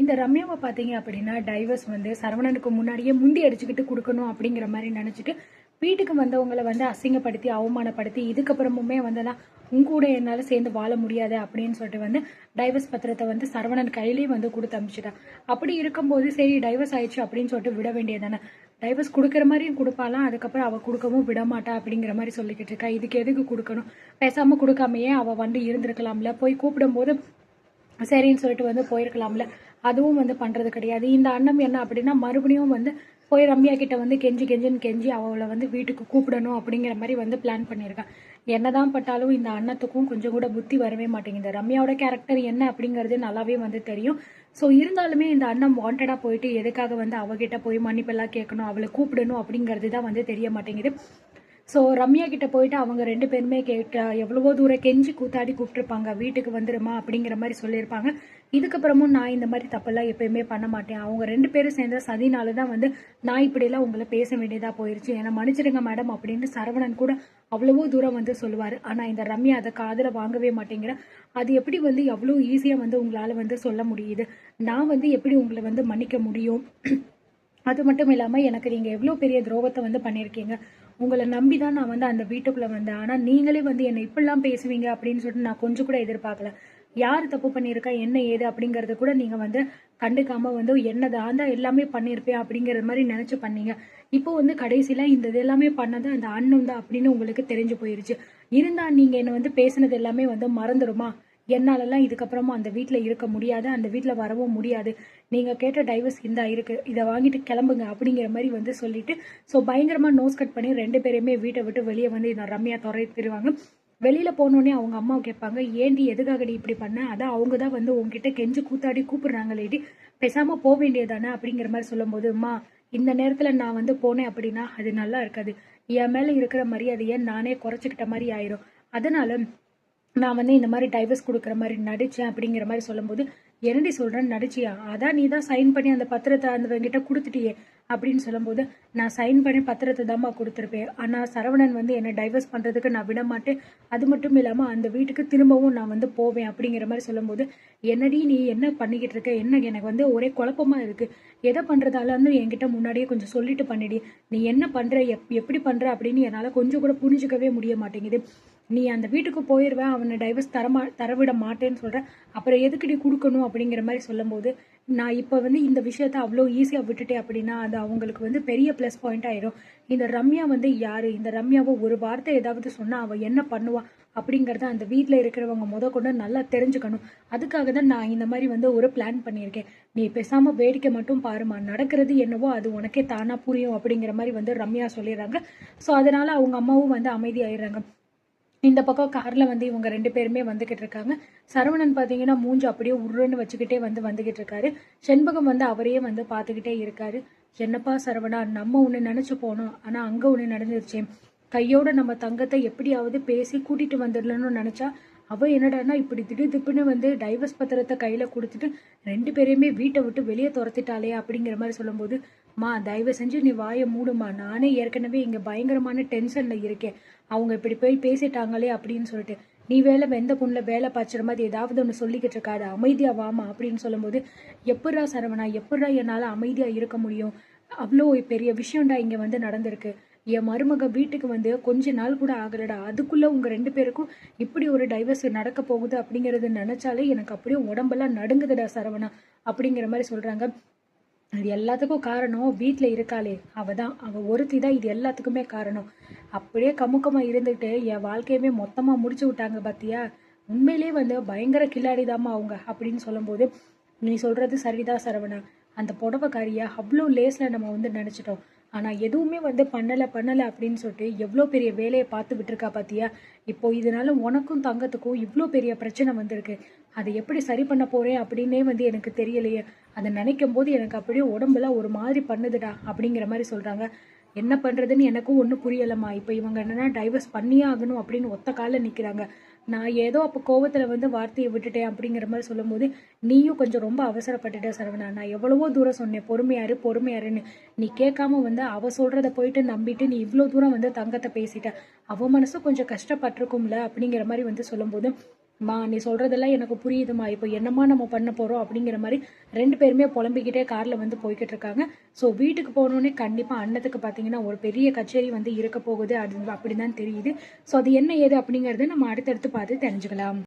இந்த ரம்யாவை பார்த்தீங்க அப்படின்னா டைவர்ஸ் வந்து சரவணனுக்கு முன்னாடியே முண்டி அடிச்சுக்கிட்டு கொடுக்கணும் அப்படிங்கிற மாதிரி நினச்சிட்டு வீட்டுக்கு வந்தவங்களை வந்து அசிங்கப்படுத்தி அவமானப்படுத்தி இதுக்கப்புறமுமே வந்துலாம் உங்க கூட என்னால் சேர்ந்து வாழ முடியாது அப்படின்னு சொல்லிட்டு வந்து டைவர்ஸ் பத்திரத்தை வந்து சரவணன் கையிலேயே வந்து கொடுத்து அனுப்பிச்சிட்டான். அப்படி இருக்கும்போது சரி டைவர்ஸ் ஆயிடுச்சு அப்படின்னு சொல்லிட்டு விட வேண்டியதானே. டைவர்ஸ் கொடுக்குற மாதிரியும் கொடுப்பாலாம், அதுக்கப்புறம் அவள் கொடுக்கவும் விட மாட்டா அப்படிங்கிற மாதிரி சொல்லிக்கிட்டு இருக்கா. இதுக்கு எதுக்கு கொடுக்கணும், பேசாமல் கொடுக்காமையே அவள் வந்து இருந்திருக்கலாம்ல, போய் கூப்பிடும்போது சரின்னு சொல்லிட்டு வந்து போயிருக்கலாம்ல. அதுவும் வந்து பண்ணுறது கிடையாது. இந்த அண்ணம் என்ன அப்படின்னா மறுபடியும் வந்து போய் ரம்யா கிட்ட வந்து கெஞ்சின்னு கெஞ்சி அவளை வந்து வீட்டுக்கு கூப்பிடணும் அப்படிங்கிற மாதிரி வந்து பிளான் பண்ணியிருக்கான். என்னதான் பட்டாலும் இந்த அண்ணத்துக்கும் கொஞ்சம் கூட புத்தி வரவே மாட்டேங்குது. ரம்யாவோட கேரக்டர் என்ன அப்படிங்கிறது நல்லாவே வந்து தெரியும். ஸோ இருந்தாலுமே இந்த அண்ணன் வாண்டடாக போயிட்டு எதுக்காக வந்து அவகிட்ட போய் மன்னிப்பெல்லாம் கேட்கணும், அவளை கூப்பிடணும் அப்படிங்கிறது தான் வந்து தெரிய மாட்டேங்குது. ஸோ ரம்யா கிட்ட போயிட்டு அவங்க 2 பேருமே எவ்வளவோ தூரம் கெஞ்சி கூத்தாடி கூப்பிட்டுருப்பாங்க, வீட்டுக்கு வந்துருமா அப்படிங்கிற மாதிரி சொல்லியிருப்பாங்க. இதுக்கப்புறமும் நான் இந்த மாதிரி தப்பெல்லாம் எப்பயுமே பண்ண மாட்டேன், அவங்க 2 பேரும் சேர்ந்த சதினால தான் வந்து நான் இப்படியெல்லாம் உங்களை பேச வேண்டியதாக போயிருச்சு, ஏன்னா மன்னிச்சிடுங்க மேடம் அப்படின்னு சரவணன் கூட அவ்வளவோ தூரம் வந்து சொல்லுவார். ஆனால் இந்த ரம்யா அதை காதில் வாங்கவே மாட்டேங்கிற. அது எப்படி வந்து எவ்வளோ ஈஸியாக வந்து உங்களால் வந்து சொல்ல முடியுது, நான் வந்து எப்படி உங்களை வந்து மன்னிக்க முடியும், அது மட்டும் இல்லாமல் எனக்கு நீங்கள் எவ்வளோ பெரிய துரோகத்தை வந்து பண்ணியிருக்கீங்க, உங்களை நம்பி தான் நான் வந்து அந்த வீட்டுக்குள்ளே வந்தேன், ஆனால் நீங்களே வந்து என்னை இப்படிலாம் பேசுவீங்க அப்படின்னு சொல்லிட்டு நான் கொஞ்சம் கூட எதிர்பார்க்கல. யார் தப்பு பண்ணியிருக்கா என்ன ஏது அப்படிங்கிறது கூட நீங்கள் வந்து கண்டுக்காமல் வந்து என்னதான் தான் எல்லாமே பண்ணியிருப்பேன் அப்படிங்கிற மாதிரி நினச்சி பண்ணீங்க. இப்போ வந்து கடைசியில் இந்த இது எல்லாமே பண்ணது அந்த அண்ணன் தான் அப்படின்னு உங்களுக்கு தெரிஞ்சு போயிருச்சு. இருந்தால் நீங்கள் என்னை வந்து பேசுனது எல்லாமே வந்து மறந்துடுமா, என்னாலலாம் இதுக்கப்புறமா அந்த வீட்டில் இருக்க முடியாது, அந்த வீட்டில் வரவும் முடியாது, நீங்கள் கேட்ட டைவர்ஸ் இந்த இருக்குது, இதை வாங்கிட்டு கிளம்புங்க அப்படிங்கிற மாதிரி வந்து சொல்லிட்டு ஸோ பயங்கரமாக நோஸ் கட் பண்ணி 2 பேருமே வீட்டை விட்டு வெளியே வந்து இந்த ரம்யா துரத்திடுவாங்க. வெளியில் போனோடனே அவங்க அம்மா கேட்பாங்க, ஏண்டி எதுக்காகடி இப்படி பண்ண, அதான் அவங்க தான் வந்து உங்ககிட்ட கெஞ்சு கூத்தாடி கூப்பிடுறாங்களேடி, பேசாமல் போக வேண்டியதானே அப்படிங்கிற மாதிரி சொல்லும்போது, அம்மா இந்த நேரத்தில் நான் வந்து போனேன் அப்படின்னா அது நல்லா இருக்காது, என் மேலே இருக்கிற மரியாதையை நானே குறைச்சிக்கிட்ட மாதிரி ஆயிரும், அதனால நான் வந்து இந்த மாதிரி டைவர்ஸ் கொடுக்குற மாதிரி நடித்தேன் அப்படிங்கிற மாதிரி சொல்லும்போது, என்னடி சொல்கிறேன்னு நடிச்சியா, அதான் நீ தான் சைன் பண்ணி அந்த பத்திரத்தை அந்தவங்கிட்ட கொடுத்துட்டியே அப்படின்னு சொல்லும்போது, நான் சைன் பண்ணி பத்திரத்தை தான்மா கொடுத்துருப்பேன், ஆனால் சரவணன் வந்து என்னை டைவர்ஸ் பண்ணுறதுக்கு நான் விட மாட்டேன், அது மட்டும் இல்லாமல் அந்த வீட்டுக்கு திரும்பவும் நான் வந்து போவேன் அப்படிங்கிற மாதிரி சொல்லும்போது, என்னடி நீ என்ன பண்ணிக்கிட்டு இருக்க, என்ன எனக்கு வந்து ஒரே குழப்பமாக இருக்குது, எதை பண்ணுறதால வந்து என்கிட்ட முன்னாடியே கொஞ்சம் சொல்லிட்டு பண்ணிடி, நீ என்ன பண்ணுற எப்படி பண்ணுற அப்படின்னு என்னால் கொஞ்சம் கூட புரிஞ்சுக்கவே முடிய மாட்டேங்குது, நீ அந்த வீட்டுக்கு போயிடுவேன், அவனை டைவர்ஸ் தரவிட மாட்டேன்னு சொல்கிற, அப்புறம் எதுக்கு நீ கொடுக்கணும் அப்படிங்கிற மாதிரி சொல்லும்போது, நான் இப்போ வந்து இந்த விஷயத்த அவ்வளோ ஈஸியாக விட்டுட்டேன் அப்படின்னா அது அவங்களுக்கு வந்து பெரிய ப்ளஸ் பாயிண்ட் ஆயிடும். இந்த ரம்யா வந்து யார், இந்த ரம்யாவை ஒரு வார்த்தை ஏதாவது சொன்னால் அவள் என்ன பண்ணுவா அப்படிங்கிறத அந்த வீட்டில் இருக்கிறவங்க கொண்டு நல்லா தெரிஞ்சுக்கணும். அதுக்காக தான் நான் இந்த மாதிரி வந்து ஒரு பிளான் பண்ணியிருக்கேன், நீ பேசாமல் வேடிக்கை மட்டும் பாருமா, நடக்கிறது என்னவோ அது உனக்கே தானாக புரியும் அப்படிங்கிற மாதிரி வந்து ரம்யா சொல்லிடுறாங்க. ஸோ அதனால் அவங்க அம்மாவும் வந்து அமைதியாயிடுறாங்க. இந்த பக்கம் காரில் வந்து இவங்க 2 பேருமே வந்துக்கிட்டு இருக்காங்க. சரவணன் பார்த்தீங்கன்னா மூஞ்சி அப்படியே உருன்னு வச்சுக்கிட்டே வந்துக்கிட்டு இருக்காரு. செண்பகம் வந்து அவரையே வந்து பார்த்துக்கிட்டே இருக்காரு. என்னப்பா சரவணா, நம்ம ஒன்று நினச்சி போனோம், ஆனால் அங்கே ஒன்று நடந்துருச்சு, கையோட நம்ம தங்கத்தை எப்படியாவது பேசி கூட்டிகிட்டு வந்துடலன்னு நினச்சா அவள் என்னடானா இப்படி திடுதிப்புன்னு வந்து டைவர்ஸ் பத்திரத்தை கையில் கொடுத்துட்டு 2 பேரையுமே வீட்டை விட்டு வெளியே துரத்திட்டாலே அப்படிங்கிற மாதிரி சொல்லும்போது, மா தயவு செஞ்சு நீ வாயை மூடுமா, நானே ஏற்கனவே இங்கே பயங்கரமான டென்ஷனில் இருக்கேன், அவங்க இப்படி போய் பேசிட்டாங்களே அப்படின்னு சொல்லிட்டு, நீ வேலை வெந்த பொண்ணில் வேலை பாய்ச்சுற மாதிரி ஏதாவது ஒன்று சொல்லிக்கிட்டு இருக்காது, அமைதியாக வாமா அப்படின்னு சொல்லும்போது, எப்படா சரவணா, எப்படா என்னால் அமைதியாக இருக்க முடியும், அவ்வளோ பெரிய விஷயம்டா இங்கே வந்து நடந்திருக்கு, என் மருமக வீட்டுக்கு வந்து கொஞ்ச நாள் கூட ஆகலடா, அதுக்குள்ளே உங்கள் 2 பேருக்கும் இப்படி ஒரு டைவர்ஸ் நடக்க போகுது அப்படிங்கிறது நினச்சாலே எனக்கு அப்படியே உடம்பெல்லாம் நடுங்குதுடா சரவணா அப்படிங்கிற மாதிரி சொல்கிறாங்க. இது எல்லாத்துக்கும் காரணம் வீட்டில் இருக்காளே அவள் தான், அவள் ஒருத்தி தான் இது எல்லாத்துக்குமே காரணம், அப்படியே கமுக்கமாக இருந்துட்டு என் வாழ்க்கையுமே மொத்தமாக முடிச்சு விட்டாங்க பார்த்தியா, உண்மையிலே வந்து பயங்கர கில்லாடிதாம்மா அவங்க அப்படின்னு சொல்லும்போது, நீ சொல்கிறது சரிதான் சரவணா, அந்த புடவைக்காரியை அவ்வளோ லேஸில் நம்ம வந்து நினச்சிட்டோம், ஆனால் எதுவுமே வந்து பண்ணலை அப்படின்னு சொல்லிட்டு எவ்வளோ பெரிய வேலையை பார்த்து விட்டுருக்கா பார்த்தியா, இப்போ இதனால உனக்கும் தங்கத்துக்கும் இவ்வளோ பெரிய பிரச்சனை வந்திருக்கு, அதை எப்படி சரி பண்ண போகிறேன் அப்படின்னே வந்து எனக்கு தெரியலையே, அதை நினைக்கும் போது எனக்கு அப்படியே உடம்புலாம் ஒரு மாதிரி பண்ணுதுடா அப்படிங்கிற மாதிரி சொல்கிறாங்க. என்ன பண்ணுறதுன்னு எனக்கும் ஒன்றும் புரியலைம்மா, இப்போ இவங்க என்னென்னா டைவர்ஸ் பண்ணியே ஆகணும் அப்படின்னு ஒத்த காலில் நிற்கிறாங்க, நான் ஏதோ அப்போ கோவத்தில் வந்து வார்த்தையை விட்டுட்டேன் அப்படிங்கிற மாதிரி சொல்லும்போது, நீயும் கொஞ்சம் ரொம்ப அவசரப்பட்டுட்ட சரவணா, நான் எவ்வளவோ தூரம் சொன்னேன் பொறுமையாருன்னு, நீ கேட்காம வந்து அவள் சொல்கிறத போயிட்டு நம்பிட்டு நீ இவ்வளோ தூரம் வந்து தங்கத்தை பேசிட்ட, அவள் மனசும் கொஞ்சம் கஷ்டப்பட்டிருக்கும்ல அப்படிங்கிற மாதிரி வந்து சொல்லும்போது, மா நீ சொல்றதெல்லாம் எனக்கு புரியுதுமா, இப்போ என்னம்மா நம்ம பண்ண போறோம் அப்படிங்கிற மாதிரி 2 பேருமே புலம்பிக்கிட்டே கார்ல வந்து போய்கிட்டு இருக்காங்க. ஸோ வீட்டுக்கு போனோடனே கண்டிப்பா அண்ணத்துக்கு பார்த்தீங்கன்னா ஒரு பெரிய கச்சேரி வந்து இருக்க போகுது, அது அப்படிதான் தெரியுது. ஸோ அது என்ன ஏது அப்படிங்கறத நம்ம அடுத்தடுத்து பார்த்து தெரிஞ்சுக்கலாம்.